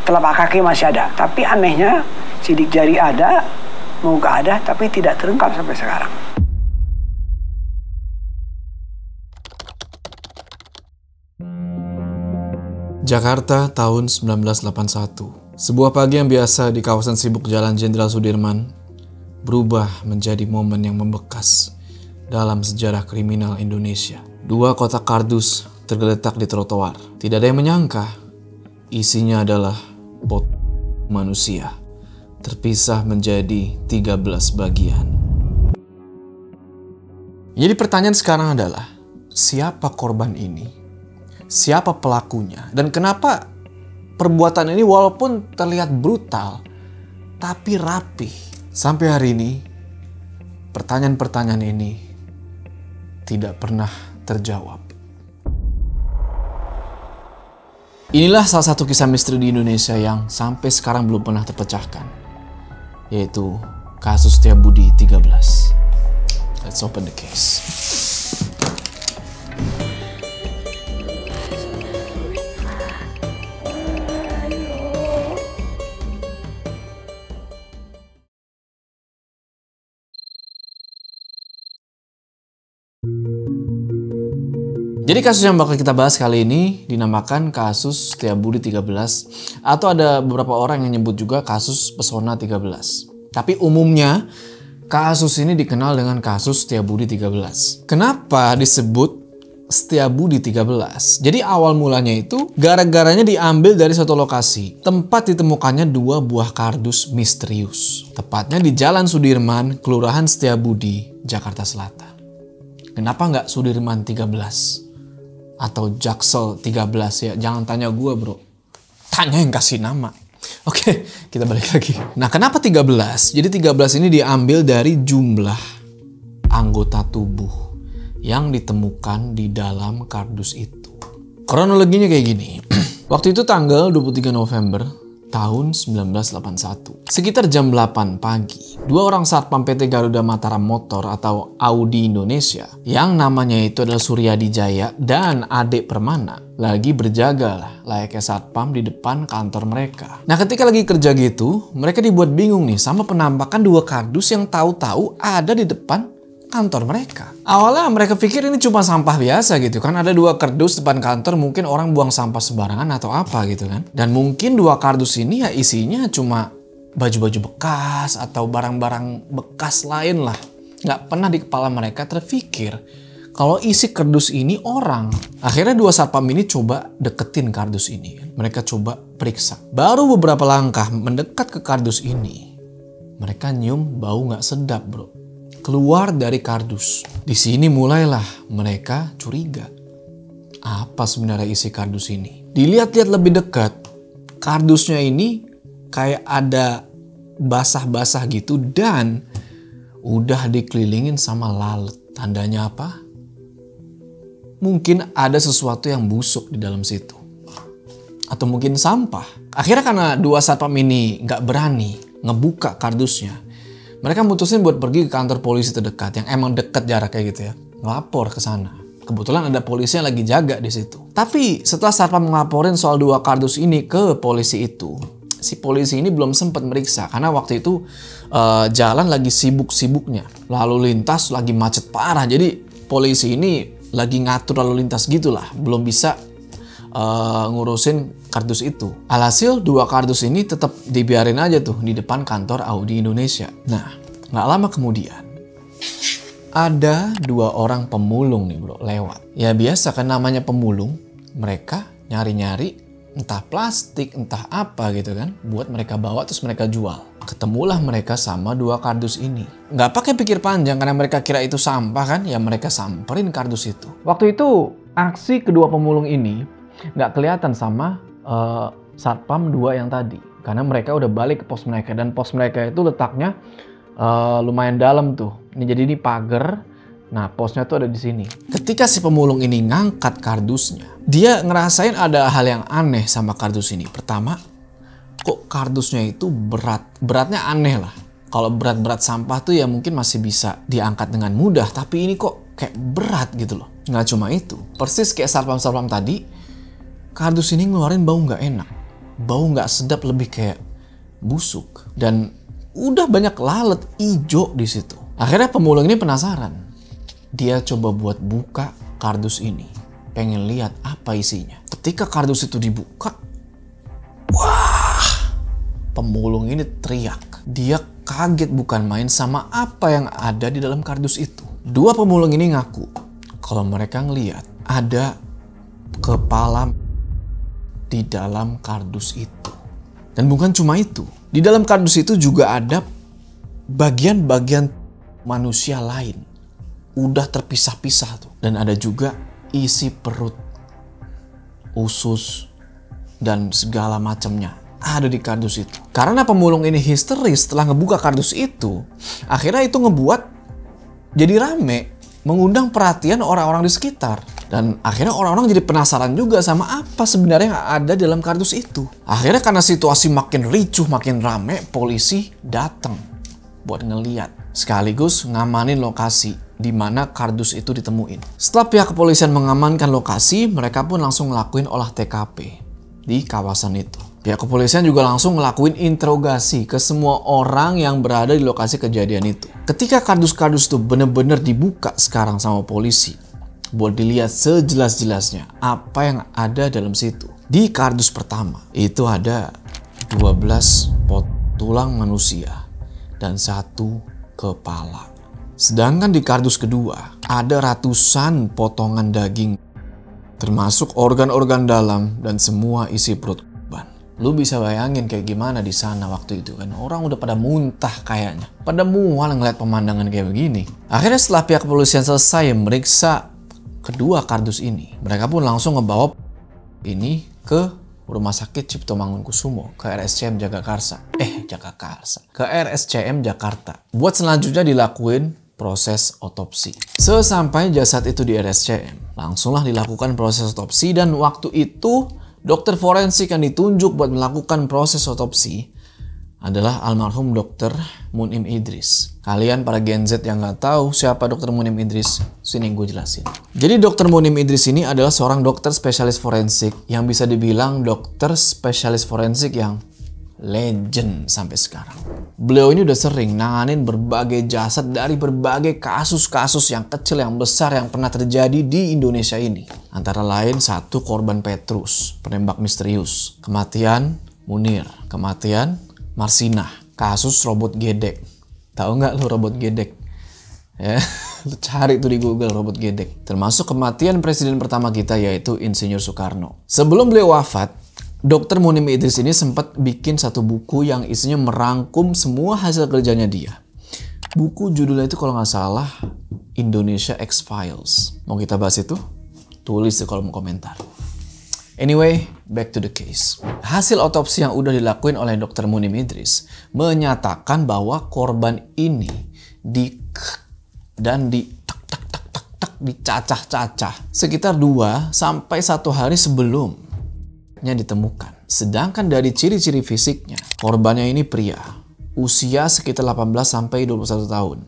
Telapak kaki masih ada, tapi anehnya sidik jari ada, muka ada, tapi tidak terungkap sampai sekarang. Jakarta tahun 1981. Sebuah pagi yang biasa di kawasan sibuk Jalan Jenderal Sudirman berubah menjadi momen yang membekas dalam sejarah kriminal Indonesia. Dua kotak kardus tergeletak di trotoar. Tidak ada yang menyangka isinya adalah pot manusia terpisah menjadi 13 bagian. Jadi pertanyaan sekarang adalah, siapa korban ini? Siapa pelakunya? Dan kenapa perbuatan ini walaupun terlihat brutal, tapi rapi? Sampai hari ini, pertanyaan-pertanyaan ini tidak pernah terjawab. Inilah salah satu kisah misteri di Indonesia yang sampai sekarang belum pernah terpecahkan, yaitu kasus Setiabudi 13. Let's open the case. Jadi kasus yang bakal kita bahas kali ini dinamakan kasus Setiabudi 13, atau ada beberapa orang yang nyebut juga kasus Pesona 13. Tapi umumnya kasus ini dikenal dengan kasus Setiabudi 13. Kenapa disebut Setiabudi 13? Jadi awal mulanya itu gara-garanya diambil dari suatu lokasi tempat ditemukannya dua buah kardus misterius. Tepatnya di Jalan Sudirman, Kelurahan Setiabudi, Jakarta Selatan. Kenapa nggak Sudirman 13? Atau Jaksel 13 ya? Jangan tanya gue bro. Tanya yang kasih nama. Oke, kita balik lagi. Nah, kenapa 13? Jadi 13 ini diambil dari jumlah anggota tubuh yang ditemukan di dalam kardus itu. Kronologinya kayak gini. Waktu itu tanggal 23 November tahun 1981. Sekitar jam 8 pagi, dua orang satpam PT Garuda Mataram Motor atau Audi Indonesia yang namanya itu adalah Suryadi Jaya dan Ade Permana lagi berjaga lah layaknya satpam di depan kantor mereka. Nah, ketika lagi kerja gitu, mereka dibuat bingung nih sama penampakan dua kardus yang tahu-tahu ada di depan kantor mereka. Awalnya mereka pikir ini cuma sampah biasa gitu kan. Ada dua kardus depan kantor, mungkin orang buang sampah sembarangan atau apa gitu kan. Dan mungkin dua kardus ini ya isinya cuma baju-baju bekas atau barang-barang bekas lain lah. Nggak pernah di kepala mereka terpikir kalau isi kardus ini orang. Akhirnya dua satpam ini coba deketin kardus ini. Mereka coba periksa. Baru beberapa langkah mendekat ke kardus ini, mereka nyium bau nggak sedap bro. Keluar dari kardus. Di sini mulailah mereka curiga. Apa sebenarnya isi kardus ini? Dilihat-lihat lebih dekat, kardusnya ini kayak ada basah-basah gitu dan udah dikelilingin sama lalat. Tandanya apa? Mungkin ada sesuatu yang busuk di dalam situ. Atau mungkin sampah. Akhirnya karena dua satpam ini nggak berani ngebuka kardusnya, mereka mutusin buat pergi ke kantor polisi terdekat yang emang deket jaraknya gitu ya. Ngelapor ke sana. Kebetulan ada polisi yang lagi jaga di situ. Tapi setelah satpam ngelaporin soal dua kardus ini ke polisi itu, si polisi ini belum sempat meriksa karena waktu itu jalan lagi sibuk-sibuknya. Lalu lintas lagi macet parah. Jadi polisi ini lagi ngatur lalu lintas gitulah. Belum bisa ngurusin kardus itu. Alhasil dua kardus ini tetap dibiarin aja tuh di depan kantor Audi Indonesia. Nah, nggak lama kemudian ada dua orang pemulung nih bro lewat. Ya biasa kan namanya pemulung, mereka nyari-nyari entah plastik entah apa gitu kan, buat mereka bawa terus mereka jual. Ketemulah mereka sama dua kardus ini. Nggak pakai pikir panjang karena mereka kira itu sampah kan, ya mereka samperin kardus itu. Waktu itu aksi kedua pemulung ini nggak kelihatan sama satpam dua yang tadi karena mereka udah balik ke pos mereka dan pos mereka itu letaknya lumayan dalam tuh. Jadi ini pagar. Nah, posnya tuh ada di sini. Ketika si pemulung ini ngangkat kardusnya, dia ngerasain ada hal yang aneh sama kardus ini. Pertama, kok kardusnya itu berat. Beratnya aneh lah. Kalau berat-berat sampah tuh ya mungkin masih bisa diangkat dengan mudah, tapi ini kok kayak berat gitu loh. Nggak cuma itu, persis kayak satpam-satpam tadi, kardus ini ngeluarin bau nggak enak. bau nggak sedap, lebih kayak busuk. Dan udah banyak lalat ijo di situ. Akhirnya pemulung ini penasaran. Dia coba buat buka kardus ini. Pengen lihat apa isinya. Ketika kardus itu dibuka, wah, pemulung ini teriak. Dia kaget bukan main sama apa yang ada di dalam kardus itu. Dua pemulung ini ngaku kalau mereka ngelihat ada kepala di dalam kardus itu. Dan bukan cuma itu. Di dalam kardus itu juga ada bagian-bagian manusia lain. Udah terpisah-pisah tuh. Dan ada juga isi perut, usus, dan segala macamnya ada di kardus itu. Karena pemulung ini histeris setelah ngebuka kardus itu, akhirnya itu ngebuat jadi rame, mengundang perhatian orang-orang di sekitar. Dan akhirnya orang-orang jadi penasaran juga sama apa sebenarnya yang ada dalam kardus itu. Akhirnya karena situasi makin ricuh, makin rame, polisi datang buat ngeliat. Sekaligus ngamanin lokasi di mana kardus itu ditemuin. Setelah pihak kepolisian mengamankan lokasi, mereka pun langsung ngelakuin olah TKP di kawasan itu. Pihak kepolisian juga langsung ngelakuin interogasi ke semua orang yang berada di lokasi kejadian itu. Ketika kardus-kardus itu bener-bener dibuka sekarang sama polisi, buat dilihat sejelas-jelasnya apa yang ada dalam situ. Di kardus pertama, itu ada 12 pot tulang manusia dan 1 kepala. Sedangkan di kardus kedua, ada ratusan potongan daging, termasuk organ-organ dalam dan semua isi perut korban. Lu bisa bayangin kayak gimana di sana waktu itu kan. Orang udah pada muntah kayaknya. Pada mual ngeliat pemandangan kayak begini. Akhirnya setelah pihak kepolisian selesai meriksa kedua kardus ini, mereka pun langsung ngebawa ini ke Rumah Sakit Cipto Mangunkusumo, ke RSCM ke RSCM Jakarta. Buat selanjutnya dilakuin proses otopsi. Sesampai jasad itu di RSCM, langsunglah dilakukan proses otopsi, dan waktu itu dokter forensik yang ditunjuk buat melakukan proses otopsi adalah almarhum Dr. Munim Idris. Kalian para Gen Z yang nggak tahu siapa Dr. Munim Idris, sini gue jelasin. Jadi Dr. Munim Idris ini adalah seorang dokter spesialis forensik yang bisa dibilang dokter spesialis forensik yang legend sampai sekarang. Beliau ini udah sering nanganin berbagai jasad dari berbagai kasus-kasus yang kecil, yang besar yang pernah terjadi di Indonesia ini. Antara lain 1 korban Petrus, penembak misterius, kematian Munir, kematian Marsinah, kasus robot gedek. Tahu nggak lu robot gedek? Ya, lu cari tuh di Google robot gedek. Termasuk kematian presiden pertama kita yaitu Insinyur Soekarno. Sebelum beliau wafat, Dr. Munim Idris ini sempat bikin 1 buku yang isinya merangkum semua hasil kerjanya dia. Buku judulnya itu kalau nggak salah Indonesia X-Files. Mau kita bahas itu? Tulis di kolom komentar. Anyway, back to the case. Hasil otopsi yang udah dilakuin oleh Dr. Munim Idris menyatakan bahwa korban ini dicacah-cacah sekitar 2 sampai 1 hari sebelumnya ditemukan. Sedangkan dari ciri-ciri fisiknya, korbannya ini pria, usia sekitar 18 sampai 21 tahun,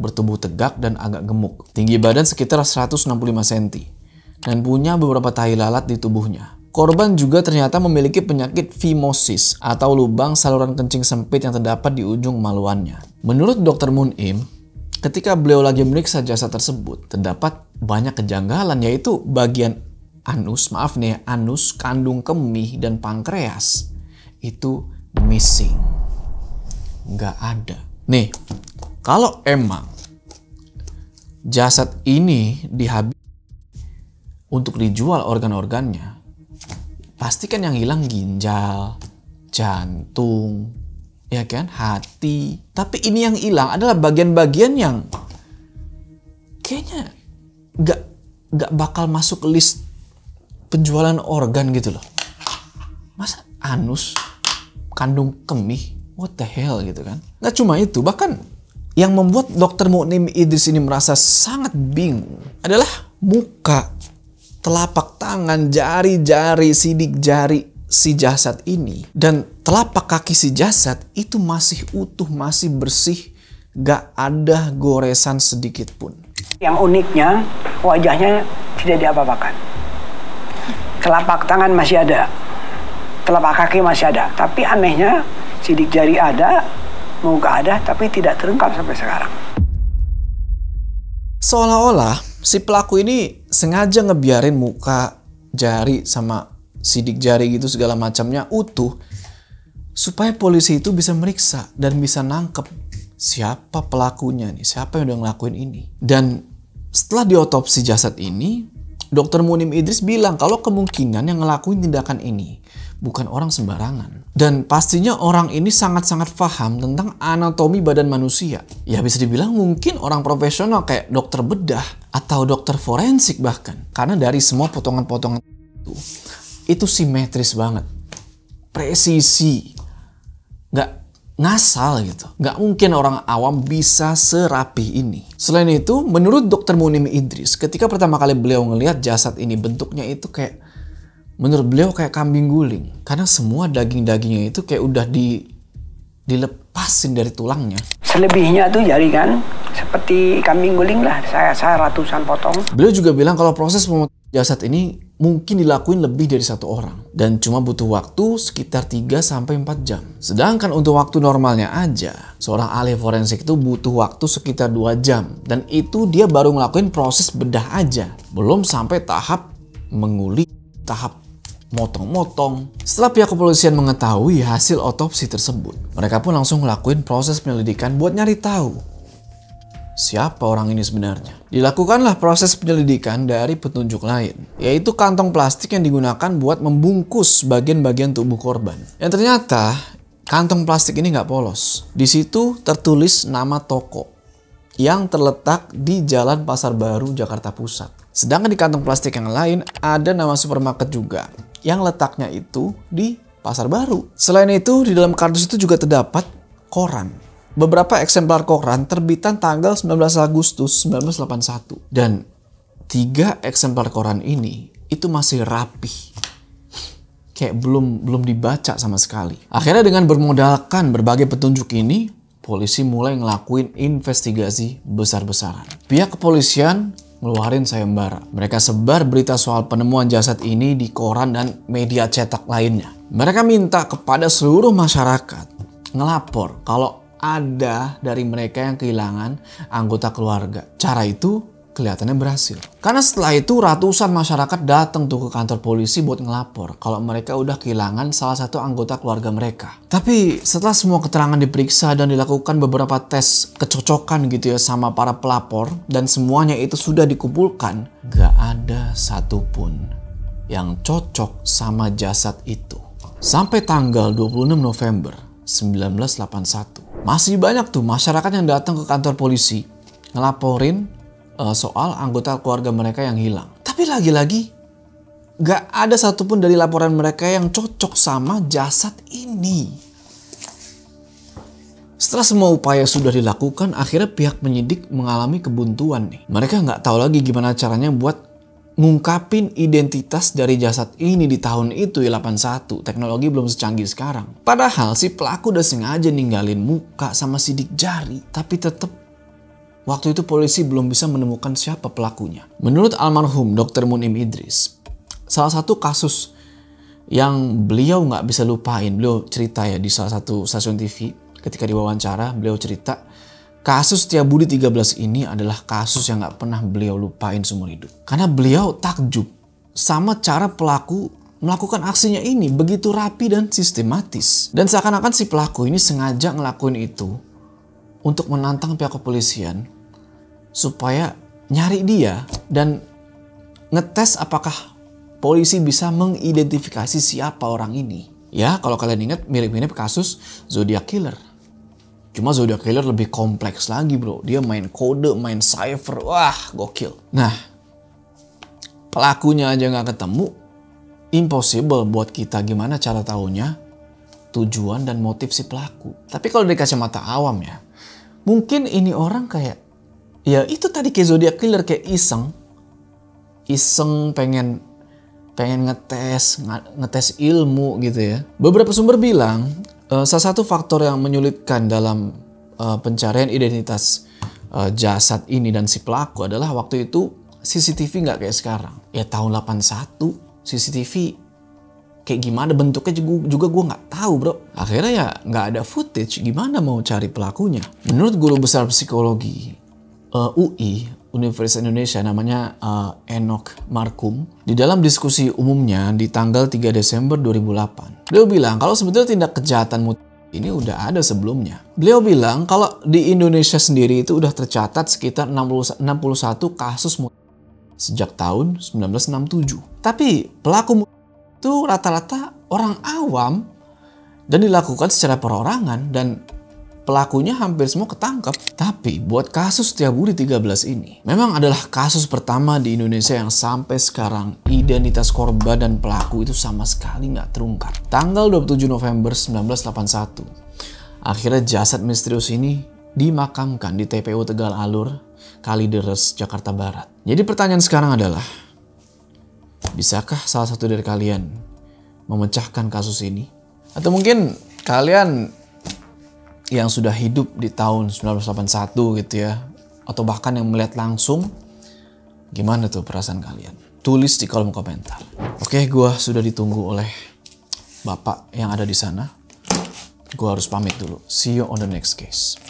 bertubuh tegak dan agak gemuk, tinggi badan sekitar 165 cm. Dan punya beberapa tahi lalat di tubuhnya. Korban juga ternyata memiliki penyakit phimosis atau lubang saluran kencing sempit yang terdapat di ujung kemaluannya. Menurut Dr. Munim, ketika beliau lagi meriksa jasad tersebut, terdapat banyak kejanggalan, yaitu bagian anus, kandung kemih, dan pankreas itu missing. Nggak ada. Nih, kalau emang jasad ini dihabis untuk dijual organ-organnya, pasti kan yang hilang ginjal, jantung, ya kan, hati. Tapi ini yang hilang adalah bagian-bagian yang kayaknya nggak bakal masuk list penjualan organ gitu loh. Masa anus, kandung kemih, what the hell gitu kan? Nggak cuma itu, bahkan yang membuat Dr. Munim Idris ini merasa sangat bingung adalah muka, telapak tangan, jari-jari, sidik jari si jasad ini, dan telapak kaki si jasad itu masih utuh, masih bersih, gak ada goresan sedikit pun. Yang uniknya, wajahnya tidak diapa-apakan. Telapak tangan masih ada, telapak kaki masih ada. Tapi anehnya sidik jari ada, muka ada, tapi tidak terungkap sampai sekarang. Seolah-olah si pelaku ini sengaja ngebiarin muka, jari, sama sidik jari gitu segala macamnya utuh supaya polisi itu bisa meriksa dan bisa nangkep siapa pelakunya nih, siapa yang udah ngelakuin ini. Dan setelah diotopsi jasad ini, Dr. Munim Idris bilang kalau kemungkinan yang ngelakuin tindakan ini bukan orang sembarangan. Dan pastinya orang ini sangat-sangat paham tentang anatomi badan manusia. Ya bisa dibilang mungkin orang profesional kayak dokter bedah atau dokter forensik bahkan. Karena dari semua potongan-potongan itu simetris banget. Presisi. Nggak ngasal gitu. Nggak mungkin orang awam bisa serapi ini. Selain itu, menurut Dr. Munim Idris, ketika pertama kali beliau ngelihat jasad ini, bentuknya itu kayak, menurut beliau kayak kambing guling. Karena semua daging-dagingnya itu kayak udah dilepasin dari tulangnya. Selebihnya tuh jaringan seperti kambing guling lah. Saya ratusan potong. Beliau juga bilang kalau proses pemotongan jasad ini mungkin dilakuin lebih dari satu orang. Dan cuma butuh waktu sekitar 3-4 jam. Sedangkan untuk waktu normalnya aja, seorang ahli forensik itu butuh waktu sekitar 2 jam. Dan itu dia baru ngelakuin proses bedah aja. Belum sampai tahap mengulik, tahap motong-motong. Setelah pihak kepolisian mengetahui hasil otopsi tersebut, mereka pun langsung ngelakuin proses penyelidikan buat nyari tahu siapa orang ini sebenarnya. Dilakukanlah proses penyelidikan dari petunjuk lain, yaitu kantong plastik yang digunakan buat membungkus bagian-bagian tubuh korban. Yang ternyata kantong plastik ini nggak polos. Di situ tertulis nama toko yang terletak di Jalan Pasar Baru, Jakarta Pusat. Sedangkan di kantong plastik yang lain ada nama supermarket juga yang letaknya itu di Pasar Baru. Selain itu, di dalam kardus itu juga terdapat koran. Beberapa eksemplar koran terbitan tanggal 19 Agustus 1981. Dan 3 eksemplar koran ini itu masih rapi. Kayak belum dibaca sama sekali. Akhirnya dengan bermodalkan berbagai petunjuk ini, polisi mulai ngelakuin investigasi besar-besaran. Pihak kepolisian ngeluarin sayembara. Mereka sebar berita soal penemuan jasad ini di koran dan media cetak lainnya. Mereka minta kepada seluruh masyarakat ngelapor kalau ada dari mereka yang kehilangan anggota keluarga. Cara itu kelihatannya berhasil. Karena setelah itu ratusan masyarakat datang tuh ke kantor polisi buat ngelapor kalau mereka udah kehilangan salah satu anggota keluarga mereka. Tapi setelah semua keterangan diperiksa dan dilakukan beberapa tes kecocokan gitu ya sama para pelapor dan semuanya itu sudah dikumpulkan, gak ada satupun yang cocok sama jasad itu. Sampai tanggal 26 November 1981. Masih banyak tuh masyarakat yang datang ke kantor polisi ngelaporin soal anggota keluarga mereka yang hilang. Tapi lagi-lagi gak ada satupun dari laporan mereka yang cocok sama jasad ini. Setelah semua upaya sudah dilakukan, akhirnya pihak penyidik mengalami kebuntuan nih. Mereka gak tahu lagi gimana caranya buat ngungkapin identitas dari jasad ini di tahun itu ya 81. Teknologi belum secanggih sekarang. Padahal si pelaku udah sengaja ninggalin muka sama sidik jari. Tapi tetap waktu itu polisi belum bisa menemukan siapa pelakunya. Menurut almarhum Dr. Munim Idris, salah satu kasus yang beliau nggak bisa lupain. Beliau cerita ya di salah satu stasiun TV ketika diwawancara, beliau cerita kasus Setiabudi 13 ini adalah kasus yang gak pernah beliau lupain seumur hidup. Karena beliau takjub sama cara pelaku melakukan aksinya ini begitu rapi dan sistematis. Dan seakan-akan si pelaku ini sengaja ngelakuin itu untuk menantang pihak kepolisian supaya nyari dia dan ngetes apakah polisi bisa mengidentifikasi siapa orang ini. Ya, kalau kalian ingat mirip-mirip kasus Zodiac Killer. Cuma Zodiac Killer lebih kompleks lagi bro. Dia main kode, main cipher. Wah gokil. Nah, pelakunya aja gak ketemu. Impossible buat kita gimana cara taunya tujuan dan motif si pelaku. Tapi kalau dari kacamata awam ya, mungkin ini orang kayak, ya itu tadi kayak Zodiac Killer, kayak iseng pengen ngetes ilmu gitu ya. Beberapa sumber bilang salah satu faktor yang menyulitkan dalam pencarian identitas jasad ini dan si pelaku adalah waktu itu CCTV nggak kayak sekarang. Ya tahun 81 CCTV kayak gimana bentuknya juga gue nggak tahu bro. Akhirnya ya nggak ada footage, gimana mau cari pelakunya. Menurut guru besar psikologi UI Universitas Indonesia namanya Enoch Markum, di dalam diskusi umumnya di tanggal 3 Desember 2008, beliau bilang kalau sebetulnya tindak kejahatan mutilasi ini udah ada sebelumnya. Beliau bilang kalau di Indonesia sendiri itu udah tercatat sekitar 61 kasus mutilasi sejak tahun 1967. Tapi pelaku mutilasi itu rata-rata orang awam dan dilakukan secara perorangan dan pelakunya hampir semua ketangkap. Tapi buat kasus Setiabudi 13 ini memang adalah kasus pertama di Indonesia yang sampai sekarang identitas korban dan pelaku itu sama sekali nggak terungkap. Tanggal 27 November 1981, akhirnya jasad misterius ini dimakamkan di TPU Tegal Alur, Kalideres, Jakarta Barat. Jadi pertanyaan sekarang adalah, bisakah salah satu dari kalian memecahkan kasus ini? Atau mungkin kalian yang sudah hidup di tahun 1981 gitu ya, atau bahkan yang melihat langsung, gimana tuh perasaan kalian? Tulis di kolom komentar. Oke, gue sudah ditunggu oleh Bapak yang ada di sana. Gue harus pamit dulu. See you on the next case.